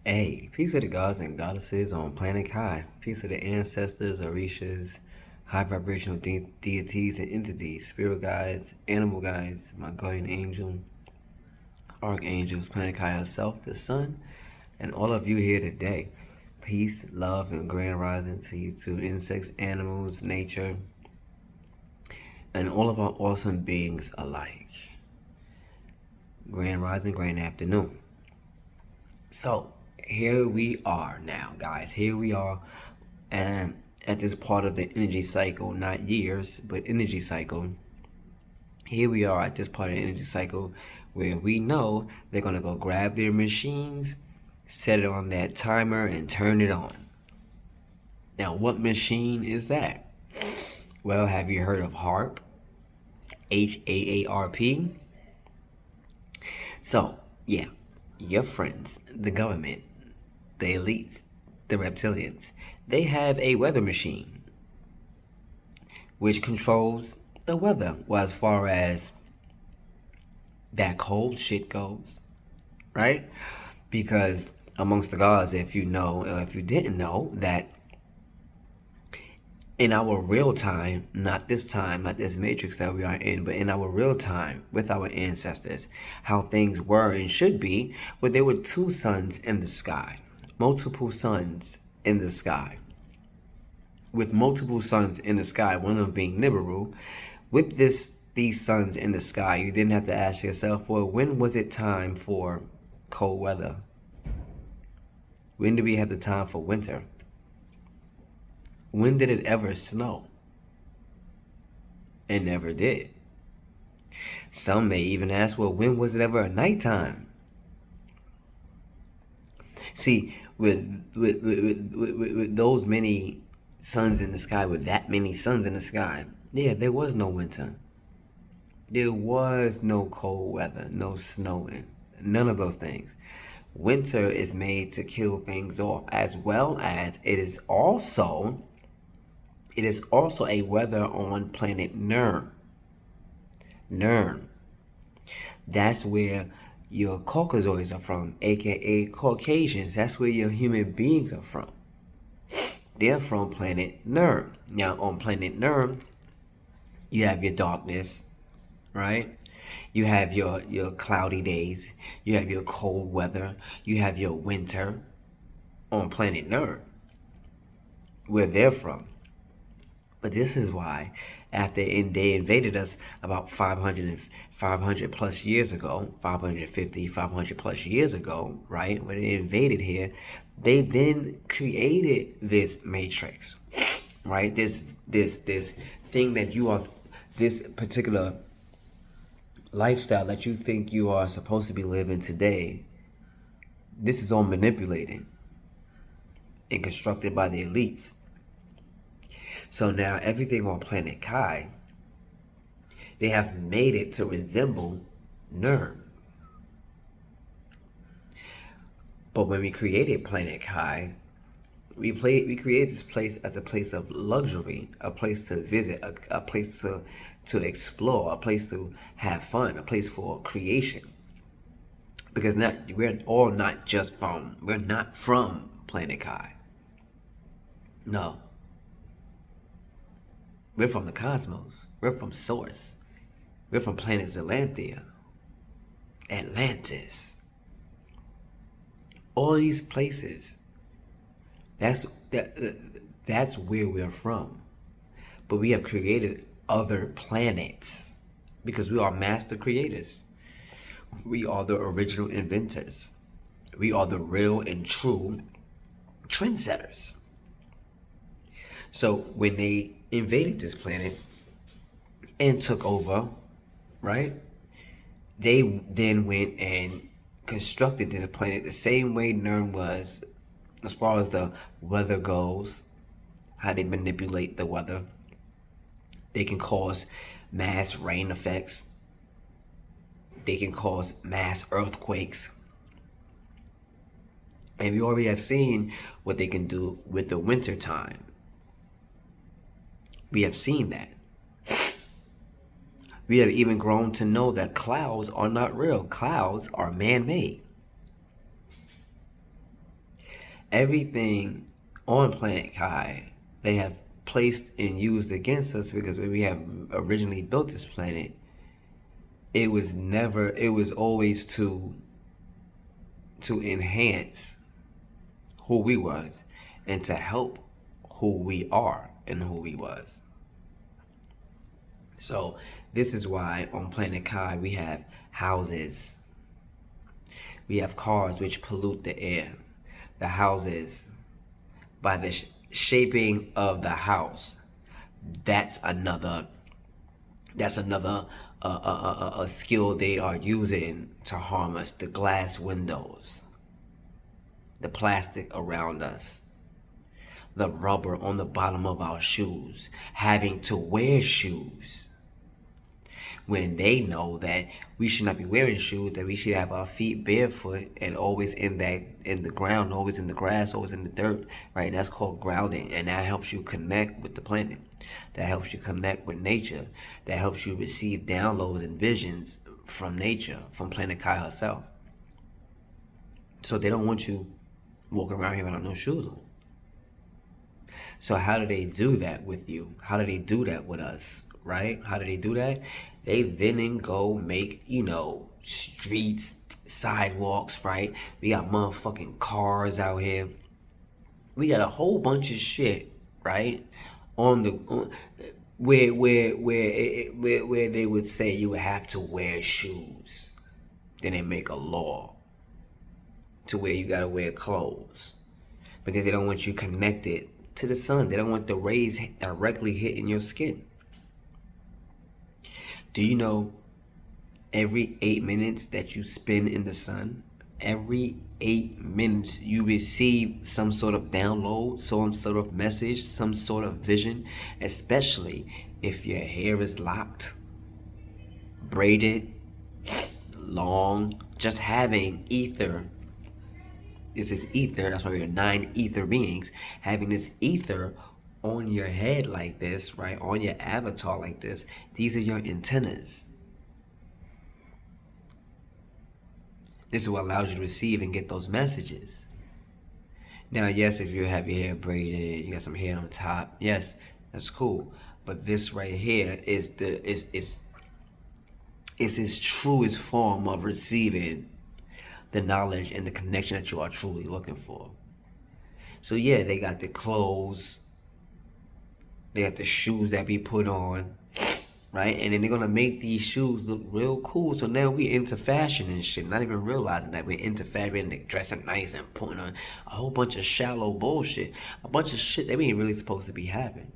Hey, peace to the gods and goddesses on planet Kai. Peace to the ancestors, orishas, high vibrational deities and entities, spirit guides, animal guides, my guardian angel, archangels, planet Kai herself, the sun, and all of you here today. Peace, love, and grand rising to you, to insects, animals, nature, and all of our awesome beings alike. Grand rising, grand afternoon. So, here we are now, guys. Here we are, and at this part of the energy cycle, not years, but energy cycle. Here we are at this part of the energy cycle where we know they're going to go grab their machines, set it on that timer, and turn it on. Now, what machine is that? Well, have you heard of HAARP? HAARP? So, yeah, your friends, the government, the elites, the reptilians, they have a weather machine which controls the weather. Well, as far as that cold shit goes, right? Because amongst the gods, if you know, or if you didn't know, that in our real time, not this time, not this matrix that we are in, but in our real time with our ancestors, how things were and should be, where there were two suns in the sky, multiple suns in the sky. With multiple suns in the sky, one of them being Nibiru, with these suns in the sky, you didn't have to ask yourself, well, when was it time for cold weather? When do we have the time for winter? When did it ever snow? It never did. Some may even ask, well, when was it ever a nighttime? See, with those many suns in the sky, with that many suns in the sky, yeah, there was no winter. There was no cold weather, no snowing, none of those things. Winter is made to kill things off, as well as it is also a weather on planet Nern. Nern. That's where your Caucasoids are from, aka Caucasians. That's where your human beings are from. They're from planet Nern. Now, on planet Nern, you have your darkness, right? You have your cloudy days. You have your cold weather. You have your winter on planet Nern, where they're from. But this is why, after they invaded us about 500 plus years ago, 550, 500 plus years ago, right? When they invaded here, they then created this matrix, right? This thing that you are, this particular lifestyle that you think you are supposed to be living today. This is all manipulated and constructed by the elites. So now everything on planet Kai, they have made it to resemble Nern. But when we created planet Kai, we created this place as a place of luxury, a place to visit, a place to explore, a place to have fun, a place for creation. Because we're not from planet Kai. No. We're from the cosmos. We're from Source. We're from planet Zelanthia, Atlantis. All these places. That's that's where we're from. But we have created other planets because we are master creators. We are the original inventors. We are the real and true trendsetters. So when they invaded this planet and took over, right? They then went and constructed this planet the same way Nern was, as far as the weather goes, how they manipulate the weather. They can cause mass rain effects. They can cause mass earthquakes. And we already have seen what they can do with the winter time. We have seen that. We have even grown to know that clouds are not real. Clouds are man-made. Everything on planet Kai, they have placed and used against us, because when we have originally built this planet, it was always to enhance who we was and to help who we are and who we was. So this is why on planet Kai we have houses, we have cars which pollute the air. The houses, by the shaping of the house, that's another a skill they are using to harm us. The glass windows, the plastic around us, the rubber on the bottom of our shoes, having to wear shoes when they know that we should not be wearing shoes, that we should have our feet barefoot and always in the ground, always in the grass, always in the dirt, right? That's called grounding, and that helps you connect with the planet. That helps you connect with nature. That helps you receive downloads and visions from nature, from Planet Kai herself. So they don't want you walking around here without no shoes on. So how do they do that with you? How do they do that with us, right? How do they do that? They then go make, streets, sidewalks, right? We got motherfucking cars out here. We got a whole bunch of shit, right? Where they would say you would have to wear shoes. Then they make a law to where you gotta wear clothes, because they don't want you connected to the sun. They don't want the rays directly hitting your skin. Do you know every 8 minutes that you spend in the sun, every 8 minutes you receive some sort of download, some sort of message, some sort of vision, especially if your hair is locked, braided, long, just having ether. This is ether, that's why we're 9 ether beings. Having this ether on your head like this, right, on your avatar like this, these are your antennas. This is what allows you to receive and get those messages. Now, yes, if you have your hair braided, you got some hair on top, yes, that's cool. But this right here is its truest form of receiving the knowledge and the connection that you are truly looking for. So yeah, they got the clothes, they got the shoes that we put on, right? And then they're gonna make these shoes look real cool. So now we into fashion and shit, not even realizing that we're into fashion and dressing nice and putting on a whole bunch of shallow bullshit, a bunch of shit that we ain't really supposed to be having.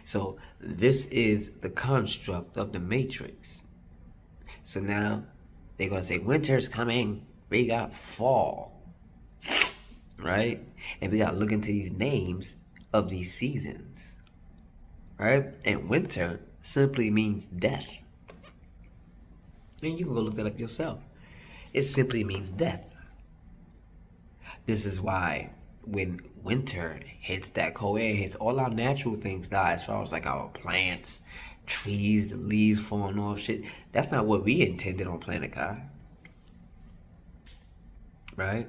So this is the construct of the Matrix. So now they're gonna say winter's coming, we got fall, right? And we gotta look into these names of these seasons, right? And winter simply means death. And you can go look that up yourself. It simply means death. This is why when winter hits, that cold air hits, all our natural things die, as far as like our plants, trees, the leaves falling off, shit. That's not what we intended on Planet Kai, right?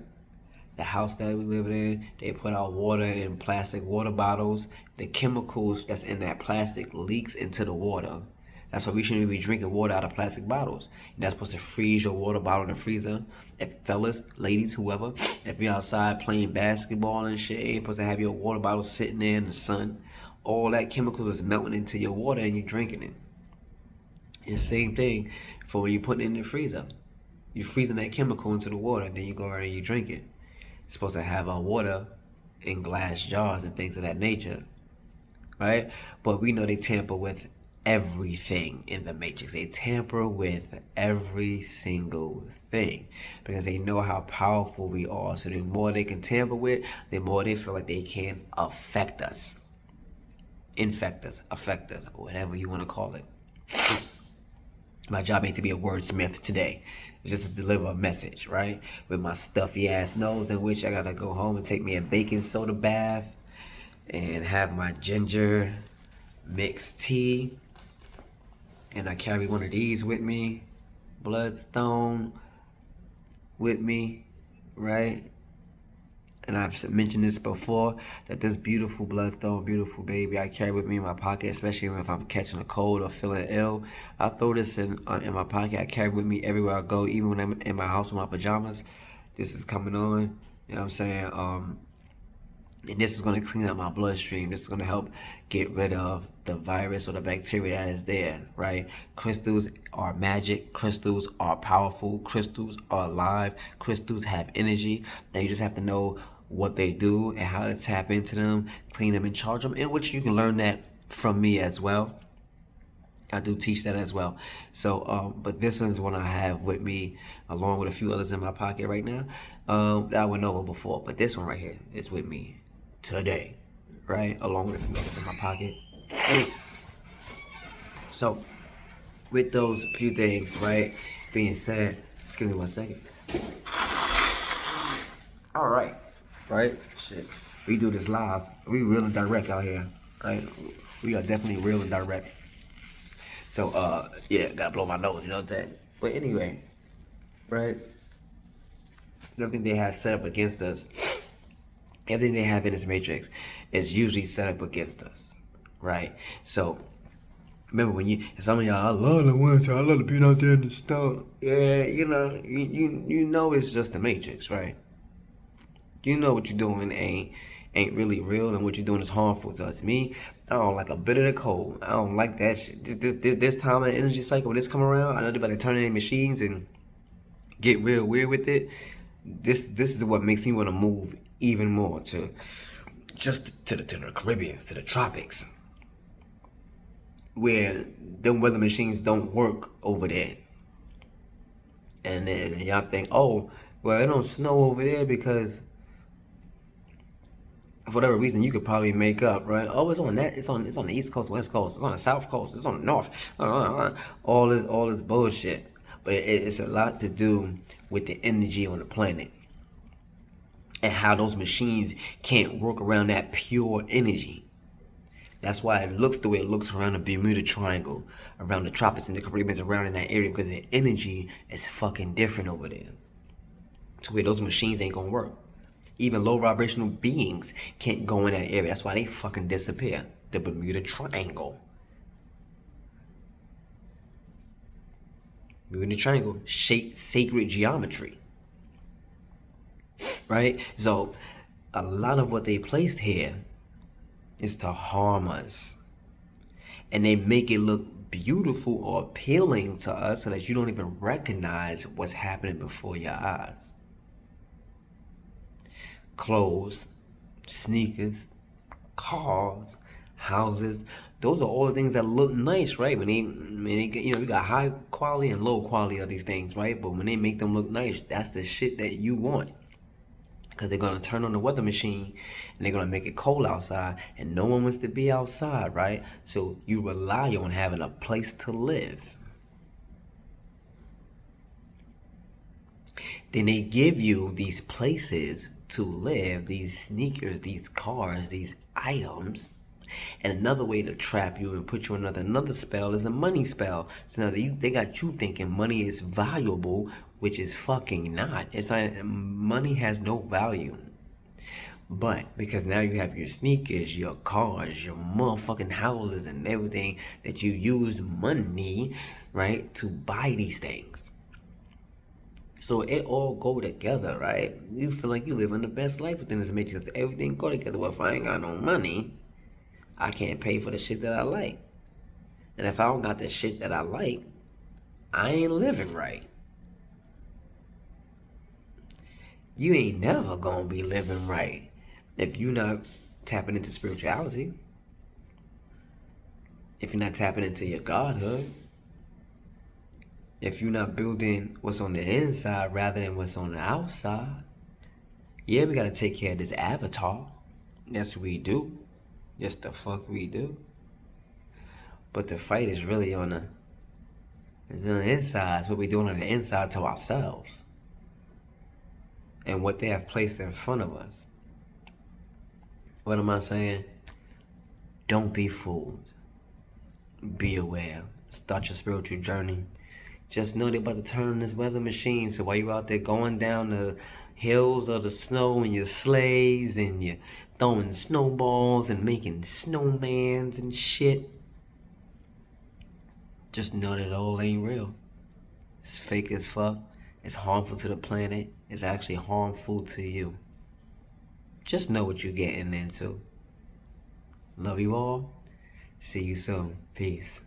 The house that we live in, they put out water in plastic water bottles. The chemicals that's in that plastic leaks into the water. That's why we shouldn't be drinking water out of plastic bottles. You're not supposed to freeze your water bottle in the freezer. If fellas, ladies, whoever, if you're outside playing basketball and shit, you ain't supposed to have your water bottle sitting there in the sun. All that chemicals is melting into your water and you're drinking it. And the same thing for when you put it in the freezer. You're freezing that chemical into the water, then you go around and you drink it. It's supposed to have our water in glass jars and things of that nature, right? But we know they tamper with everything in the Matrix. They tamper with every single thing because they know how powerful we are. So the more they can tamper with, the more they feel like they can affect us, infect us, affect us, or whatever you want to call it. My job ain't to be a wordsmith today. It's just to deliver a message, right? With my stuffy ass nose, in which I gotta go home and take me a baking soda bath and have my ginger mixed tea. And I carry one of these with me, Bloodstone with me, right? And I've mentioned this before, that this beautiful bloodstone, beautiful baby I carry with me in my pocket, especially if I'm catching a cold or feeling ill. I throw this in my pocket. I carry it with me everywhere I go, even when I'm in my house with my pajamas. This is coming on. You know what I'm saying? And this is going to clean up my bloodstream. This is going to help get rid of the virus or the bacteria that is there, right? Crystals are magic. Crystals are powerful. Crystals are alive. Crystals have energy. Now you just have to know what they do and how to tap into them, clean them, and charge them, in which you can learn that from me as well. I do teach that as well. So, but this one is one I have with me, along with a few others in my pocket right now, that I went over before. But this one right here is with me today, right? Along with a few others in my pocket. So, with those few things, right, being said, just give me 1 second. All right, right? Shit, we do this live. We real and direct out here, right? We are definitely real and direct. So, yeah, gotta blow my nose, you know what I'm saying? But anyway, right? Everything they have set up against us, everything they have in this matrix is usually set up against us, right? So, remember when you, some of y'all, I love the winter, I love to be out there in the snow. Yeah, you know, you know it's just the matrix, right? You know what you're doing ain't really real, and what you're doing is harmful to us. Me, I don't like a bit of the cold. I don't like that shit. This time of the energy cycle, when this come around, I know they're about to turn in machines and get real weird with it. This is what makes me want to move even more to just to the Caribbean, to the tropics, where them weather machines don't work over there. And then y'all think, oh, well, it don't snow over there because for whatever reason you could probably make up, right? Oh, it's on that. It's on the East Coast, West Coast. It's on the South Coast. It's on the North. All this bullshit. But it's a lot to do with the energy on the planet and how those machines can't work around that pure energy. That's why it looks the way it looks around the Bermuda Triangle, around the tropics and the Caribbean, around in that area, because the energy is fucking different over there. To where those machines ain't gonna work. Even low vibrational beings can't go in that area. That's why they fucking disappear. The Bermuda Triangle. Bermuda Triangle, sacred geometry. Right? So, a lot of what they placed here is to harm us. And they make it look beautiful or appealing to us so that you don't even recognize what's happening before your eyes. Clothes, sneakers, cars, houses, those are all the things that look nice, right? When they you know, you got high quality and low quality of these things, right? But when they make them look nice, that's the shit that you want. Because they're going to turn on the weather machine and they're going to make it cold outside, and no one wants to be outside, right? So you rely on having a place to live. Then they give you these places to live, these sneakers, these cars, these items. And another way to trap you and put you under another spell is a money spell. So now they got you thinking money is valuable, which is fucking not. It's not. Money has no value. But because now you have your sneakers, your cars, your motherfucking houses, and everything that you use money, right, to buy these things. So it all go together, right? You feel like you living the best life within this matrix. Everything go together. Well, if I ain't got no money, I can't pay for the shit that I like. And if I don't got the shit that I like, I ain't living right. You ain't never gonna be living right if you're not tapping into spirituality. If you're not tapping into your godhood. If you're not building what's on the inside rather than what's on the outside. Yeah, we gotta take care of this avatar. Yes, we do. Yes, the fuck we do. But the fight is really on the inside. It's what we're doing on the inside to ourselves. And what they have placed in front of us. What am I saying? Don't be fooled. Be aware. Start your spiritual journey. Just know they're about to turn on this weather machine. So while you're out there going down the hills of the snow in your sleighs and you're throwing snowballs and making snowmans and shit, just know that it all ain't real. It's fake as fuck. It's harmful to the planet. It's actually harmful to you. Just know what you're getting into. Love you all. See you soon. Peace.